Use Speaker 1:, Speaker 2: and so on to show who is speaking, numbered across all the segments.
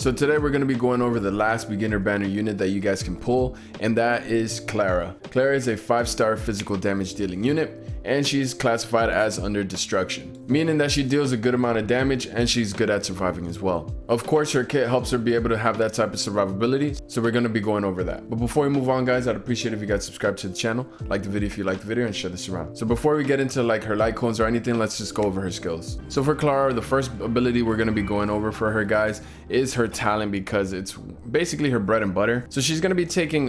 Speaker 1: So today we're going to be going over the last beginner banner unit that you guys can pull, and that is Clara. Clara is a 5-star physical damage dealing unit, and she's classified as under destruction, meaning that she deals a good amount of damage and she's good at surviving as well. Of course, her kit helps her be able to have that type of survivability, so we're going to be going over that. But before we move on, guys, I'd appreciate if you guys subscribe to the channel, like the video if you like the video, and share this around. So before we get into like her light cones or anything, let's just go over her skills. So for Clara, the first ability we're going to be going over for her, guys, is her talent, because it's basically her bread and butter. So she's going to be taking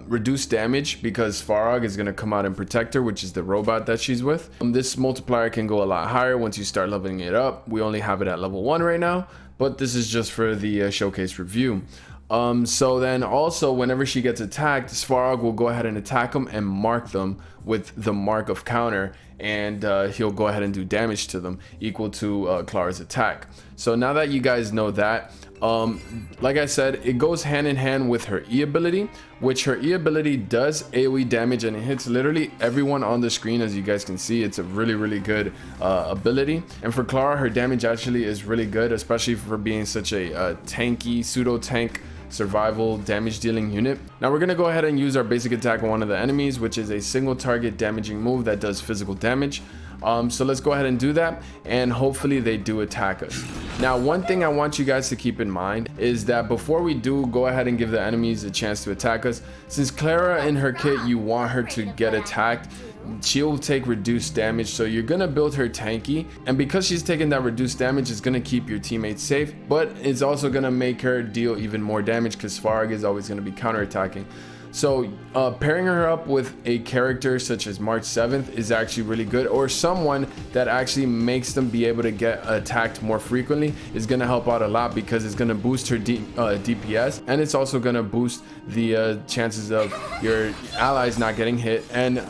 Speaker 1: reduced damage because Svarog is going to come out and protect her, which is the robot that she's with. This multiplier can go a lot higher once you start leveling it up. We only have it at level 1 right now, but this is just for the showcase review. So then also whenever she gets attacked, Svarog will go ahead and attack them and mark them with the mark of counter, and he'll go ahead and do damage to them equal to Clara's attack. So now that you guys know that, like I said, it goes hand in hand with her E ability, which her E ability does AoE damage and it hits literally everyone on the screen. As you guys can see, it's a really good ability. And for Clara, her damage actually is really good, especially for being such a tanky pseudo tank survival damage dealing unit. Now we're gonna go ahead and use our basic attack on one of the enemies, which is a single target damaging move that does physical damage. So let's go ahead and do that, and hopefully they do attack us. Now, one thing I want you guys to keep in mind is that before we do go ahead and give the enemies a chance to attack us, since Clara in her kit, you want her to get attacked, she'll take reduced damage, so you're gonna build her tanky, and because she's taking that reduced damage, it's gonna keep your teammates safe, but it's also gonna make her deal even more damage because Svarog is always gonna be counterattacking. So pairing her up with a character such as March 7th is actually really good, or someone that actually makes them be able to get attacked more frequently is going to help out a lot, because it's going to boost her DPS, and it's also going to boost the chances of your allies not getting hit, and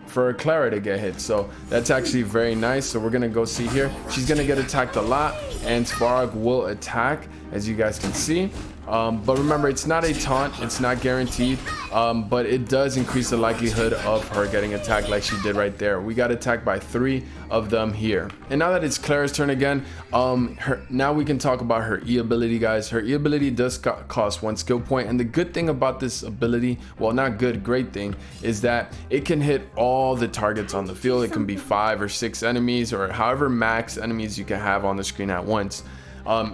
Speaker 1: for Clara to get hit. So that's actually very nice. So we're going to go see here. She's going to get attacked a lot, and Svarog will attack, as you guys can see. But remember, it's not a taunt, it's not guaranteed, but it does increase the likelihood of her getting attacked like she did right there. We got attacked by 3 of them here. And now that it's Clara's turn again, now we can talk about her E ability, guys. Her E ability does cost 1 skill point, and the good thing about this ability, well, not good, great thing, is that it can hit all the targets on the field. It can be 5 or 6 enemies, or however max enemies you can have on the screen at once.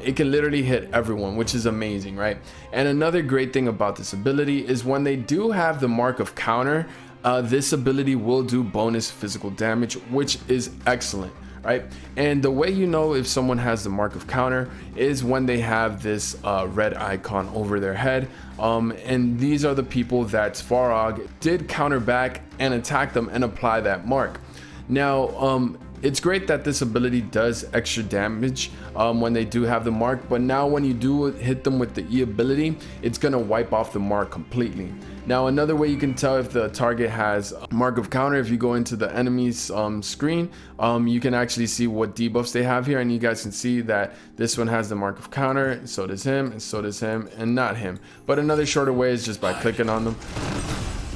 Speaker 1: It can literally hit everyone, which is amazing, right? And another great thing about this ability is when they do have the mark of counter, this ability will do bonus physical damage, which is excellent, right? And the way you know if someone has the mark of counter is when they have this red icon over their head, and these are the people that Svarog did counter back and attack them and apply that mark. Now it's great that this ability does extra damage when they do have the mark, but now when you do hit them with the E ability, it's gonna wipe off the mark completely. Now another way you can tell if the target has a mark of counter, if you go into the enemy's screen, you can actually see what debuffs they have here, and you guys can see that this one has the mark of counter, so does him, and so does him, and not him. But another shorter way is just by clicking on them.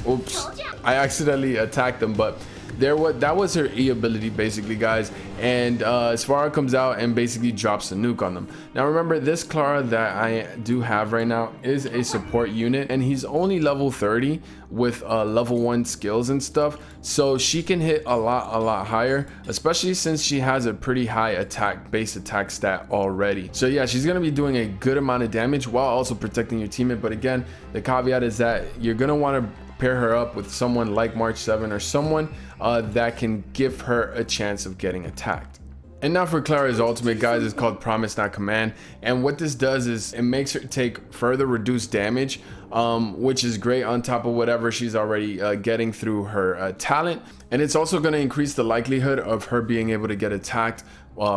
Speaker 1: Oops, I accidentally attacked them, but that was her E ability basically, guys, and Svarog comes out and basically drops a nuke on them. Now remember, this Clara that I do have right now is a support unit, and he's only level 30 with level 1 skills and stuff, so she can hit a lot higher, especially since she has a pretty high base attack stat already. So yeah, she's gonna be doing a good amount of damage while also protecting your teammate. But again, the caveat is that you're gonna want to pair her up with someone like March 7 or someone that can give her a chance of getting attacked. And now for Clara's ultimate, guys, is called Promise Not Command, and what this does is it makes her take further reduced damage, which is great on top of whatever she's already getting through her talent, and it's also going to increase the likelihood of her being able to get attacked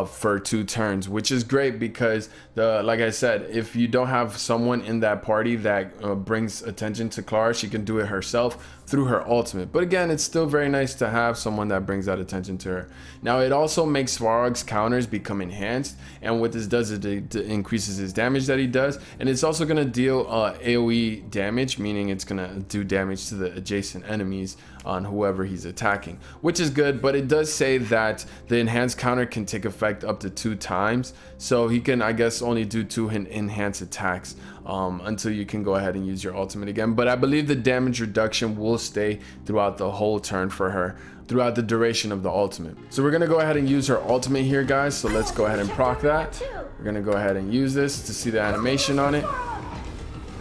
Speaker 1: for 2 turns, which is great because like I said, if you don't have someone in that party that brings attention to Clara, she can do it herself through her ultimate. But again, it's still very nice to have someone that brings that attention to her. Now it also makes Svarog's counters become enhanced, and what this does is it increases his damage that he does, and it's also going to deal AoE damage, meaning it's going to do damage to the adjacent enemies on whoever he's attacking, which is good. But it does say that the enhanced counter can take effect up to 2 times, so he can, I guess, only do 2 enhanced attacks until you can go ahead and use your ultimate again. But I believe the damage reduction will stay throughout the whole turn for her, throughout the duration of the ultimate. So we're gonna go ahead and use her ultimate here, guys. So let's go ahead and proc that. We're gonna go ahead and use this to see the animation on it.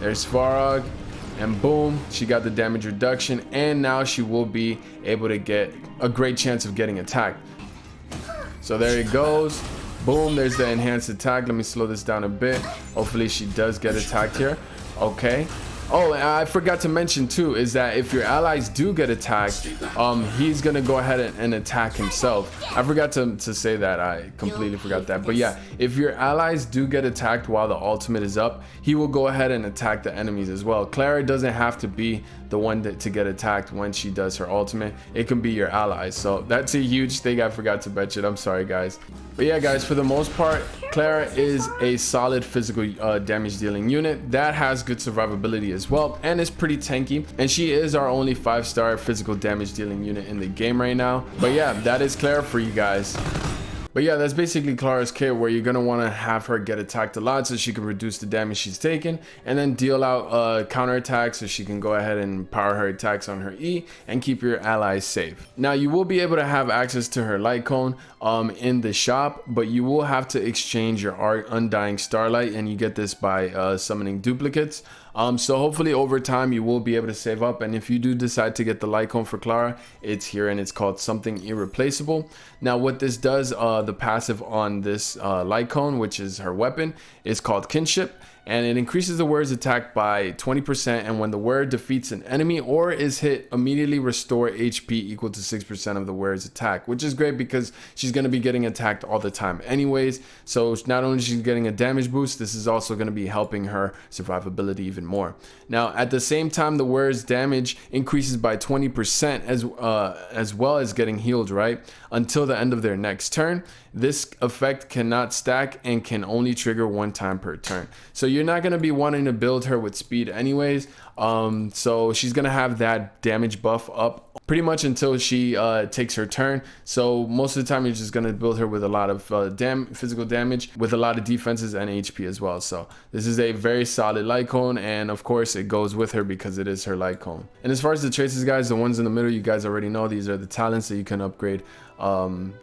Speaker 1: There's Svarog, and boom, she got the damage reduction, and now she will be able to get a great chance of getting attacked. So there it goes. Boom, there's the enhanced attack. Let me slow this down a bit. Hopefully she does get attacked here. Okay. Oh, and I forgot to mention too is that if your allies do get attacked, he's gonna go ahead and attack himself. I forgot to say that. I completely forgot that. But yeah, if your allies do get attacked while the ultimate is up, he will go ahead and attack the enemies as well. Clara doesn't have to be the one to get attacked when she does her ultimate. It can be your allies. So that's a huge thing I forgot to mention. I'm sorry, guys. But yeah, guys, for the most part, Clara is a solid physical damage dealing unit that has good survivability as well, and is pretty tanky, and she is our only 5-star physical damage dealing unit in the game right now. But yeah, that is Clara for you guys. But yeah, that's basically Clara's kit, where you're going to want to have her get attacked a lot so she can reduce the damage she's taken, and then deal out counter attacks so she can go ahead and power her attacks on her E and keep your allies safe. Now you will be able to have access to her light cone in the shop, but you will have to exchange your Undying Starlight, and you get this by summoning duplicates. So hopefully over time you will be able to save up, and if you do decide to get the light cone for Clara, it's here, and it's called Something Irreplaceable. Now what this does, the passive on this light cone, which is her weapon, is called Kinship, and it increases the word's attack by 20%, and when the word defeats an enemy or is hit, immediately restore HP equal to 6% of the word's attack, which is great because she's going to be getting attacked all the time anyways. So not only is she getting a damage boost, this is also going to be helping her survivability even more. Now at the same time, the word's damage increases by 20% as well as getting healed, right, until the end of their next turn. This effect cannot stack and can only trigger 1 time per turn. So you're not going to be wanting to build her with speed anyways. So she's going to have that damage buff up pretty much until she takes her turn. So most of the time you're just going to build her with a lot of physical damage, with a lot of defenses and HP as well. So this is a very solid light cone, and of course it goes with her because it is her light cone. And as far as the traces, guys, the ones in the middle, you guys already know these are the talents that you can upgrade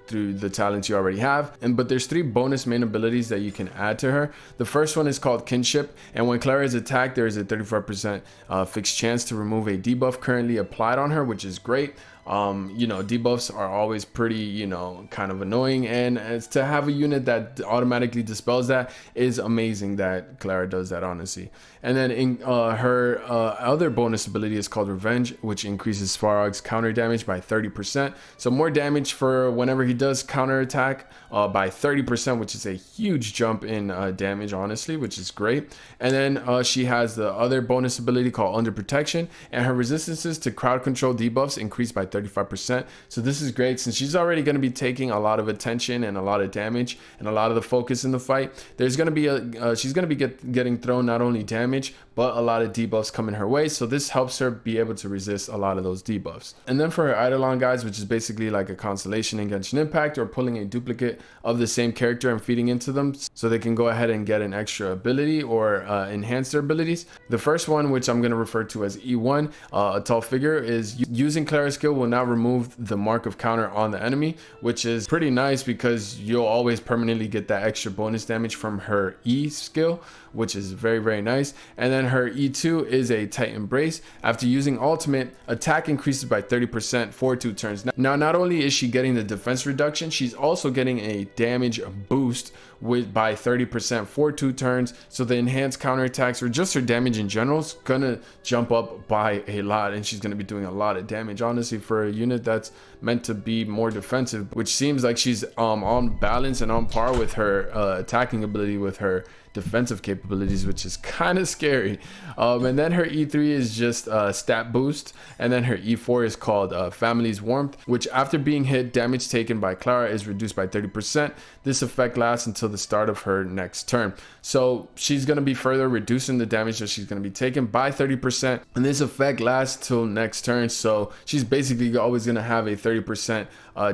Speaker 1: through the talents you already have. But there's 3 bonus main abilities that you can add to her. The first one is called Kinship, and when Clara is attacked, there is a 35% fixed chance to remove a debuff currently applied on her, which is great. You know, debuffs are always pretty, you know, kind of annoying, and as to have a unit that automatically dispels that is amazing that Clara does that, honestly. And then in her other bonus ability is called Revenge, which increases Svarog's counter damage by 30%. So more damage for whenever he does counter attack by 30%, which is a huge jump in damage, honestly, which is great. And then she has the other bonus ability called Under Protection, and her resistances to crowd control debuffs increase by 35%. So this is great since she's already going to be taking a lot of attention and a lot of damage and a lot of the focus in the fight. There's going to be she's going to be getting thrown not only damage but a lot of debuffs coming her way, so this helps her be able to resist a lot of those debuffs. And then for her Eidolon, guys, which is basically like a constellation in Genshin Impact, or pulling a duplicate of the same character and feeding into them so they can go ahead and get an extra ability or enhance their abilities. The first one, which I'm going to refer to as E1, a tall figure, is using Clara's skill will now remove the mark of counter on the enemy, which is pretty nice because you'll always permanently get that extra bonus damage from her E skill, which is very, very nice. And then her E2 is a tight embrace. After using ultimate, attack increases by 30% for 2 turns. Now, not only is she getting the defense reduction, she's also getting a damage boost by 30% for 2 turns. So the enhanced counterattacks, or just her damage in general, is gonna jump up by a lot, and she's gonna be doing a lot of damage, honestly, for a unit that's meant to be more defensive, which seems like she's on balance and on par with her attacking ability with her defensive capabilities, which is kind of scary. And then her E3 is just stat boost, and then her E4 is called Family's Warmth, which after being hit, damage taken by Clara is reduced by 30%. This effect lasts until the start of her next turn. So she's going to be further reducing the damage that she's going to be taken by 30%, and this effect lasts till next turn. So she's basically always going to have a 30%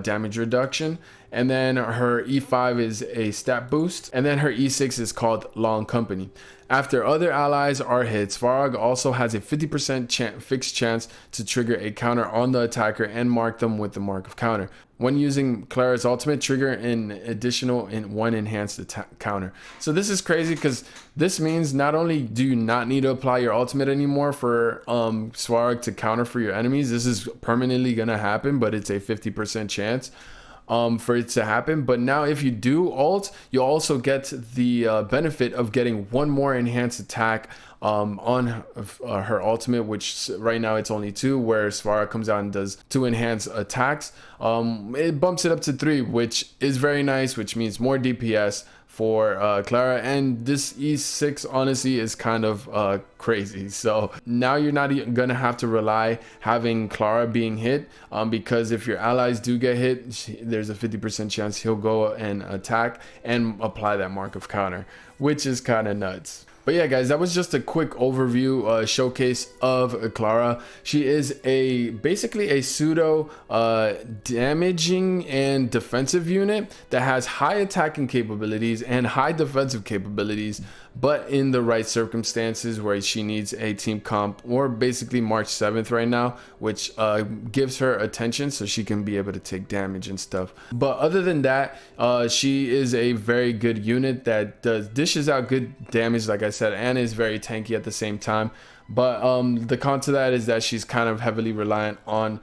Speaker 1: damage reduction. And then her E5 is a stat boost, and then her E6 is called Long Company. After other allies are hit, Svarog also has a 50% fixed chance to trigger a counter on the attacker and mark them with the mark of counter. When using Clara's ultimate, trigger an additional one enhanced counter. So this is crazy because this means not only do you not need to apply your ultimate anymore for Svarog to counter for your enemies, this is permanently gonna happen, but it's a 50% chance for it to happen. But now if you do ult, you also get the benefit of getting one more enhanced attack on her ultimate, which right now it's only 2, where Svarog comes out and does 2 enhanced attacks. It bumps it up to 3, which is very nice, which means more DPS for Clara. And this E6 honestly is kind of crazy. So now you're not even gonna have to rely having Clara being hit, because if your allies do get hit, there's a 50% chance he'll go and attack and apply that mark of counter, which is kind of nuts. But yeah, guys, that was just a quick overview showcase of Clara. She is basically a pseudo damaging and defensive unit that has high attacking capabilities and high defensive capabilities, but in the right circumstances where she needs a team comp, or basically March 7th right now, which gives her attention so she can be able to take damage and stuff. But other than that, she is a very good unit that dishes out good damage, like I said, and is very tanky at the same time. But the con to that is that she's kind of heavily reliant on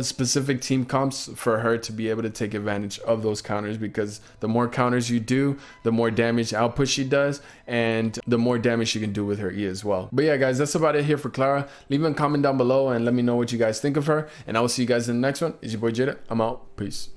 Speaker 1: specific team comps for her to be able to take advantage of those counters, because the more counters you do, the more damage output she does, and the more damage she can do with her E as well. But yeah, guys, that's about it here for Clara. Leave a comment down below and let me know what you guys think of her, and I will see you guys in the next one. It's your boy Jada. I'm out. Peace.